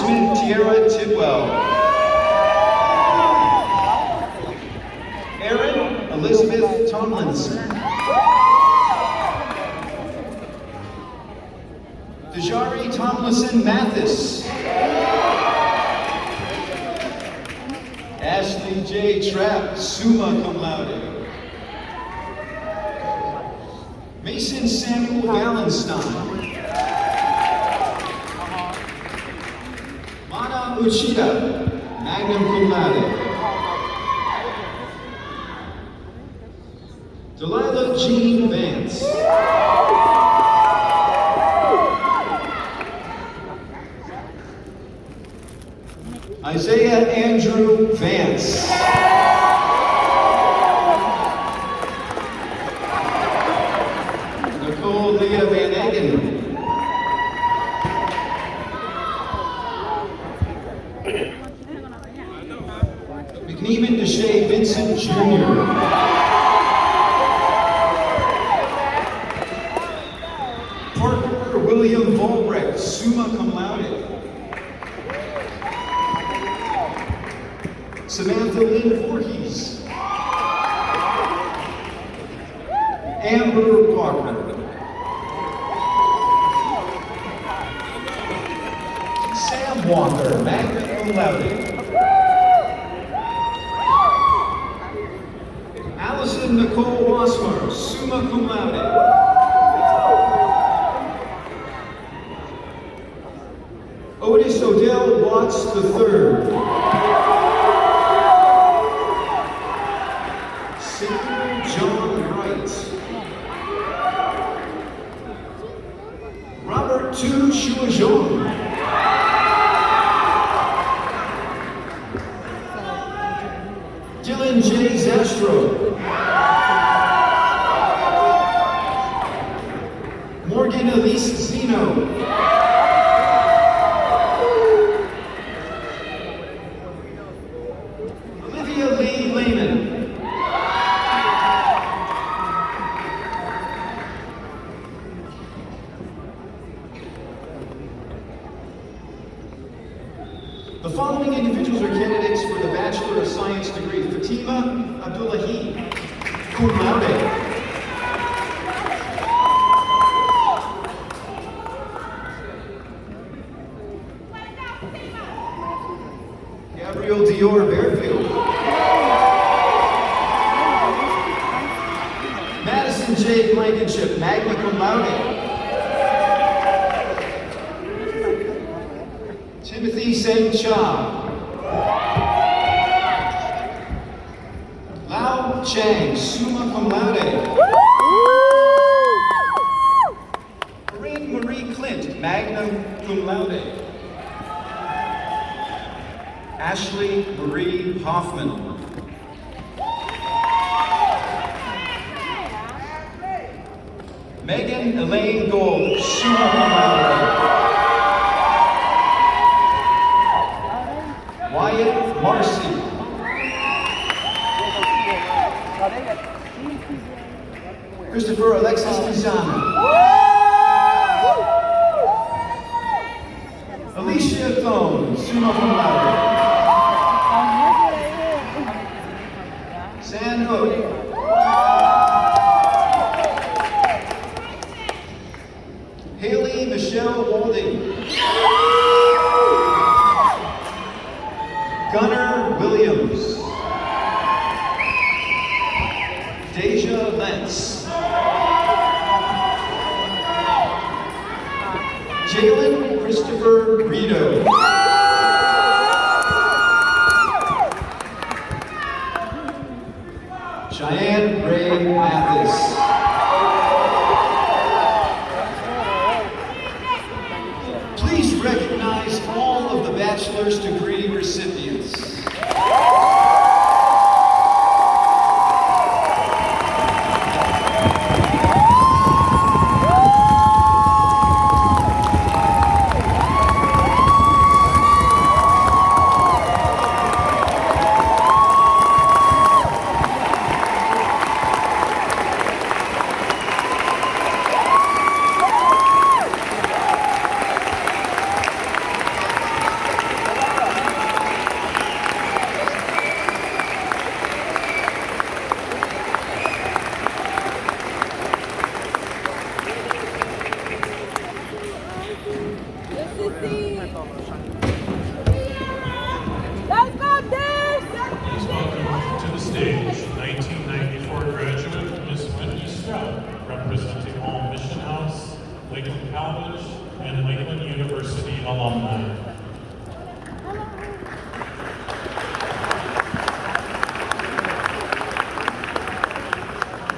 Jasmine Tierra Tidwell. Erin Elizabeth Tomlinson. Dejari Tomlinson Mathis. Ashley J. Trapp, summa cum laude. Mason Samuel Wallenstein. Mana Uchida, magna cum laude. Delilah Jean Vance. Isaiah Andrew Vance. Nicole Leah Van Eggen. McNeeman Deshae Vincent Jr. Parker William Volbrecht, summa cum laude. Samantha Lynn Voorhees. Amber Walker. Sam Walker, magna cum laude. Allison Nicole Wasmer, summa cum laude. Otis Odell Watts III. John Wright. Robert Tu Shuazhong. Dylan J. Zastro. Morgan Elise Zeno. Olivia Lee Lehman. The following individuals are candidates for the Bachelor of Science degree. Fatima Abdullahi, cum laude. Gabriel Dior Bearfield. Madison J. Blankenship, magna cum laude. Timothy Seng Cha. Lao Chang, summa cum laude. Corinne Marie Clint, magna cum laude. Ashley Marie Hoffman. Megan Elaine Gold, summa cum laude. Wyatt Marcy. Christopher Alexis Lizana. Alicia Thone, summa cum laude. San Ode. Haley Michelle Walding. Gunnar Williams. Deja Lentz. Jalen Christopher Rito. Cheyenne Ray Mathis. Please recognize all of the bachelor's degree recipients. Lakeland College and Lakeland University alumni.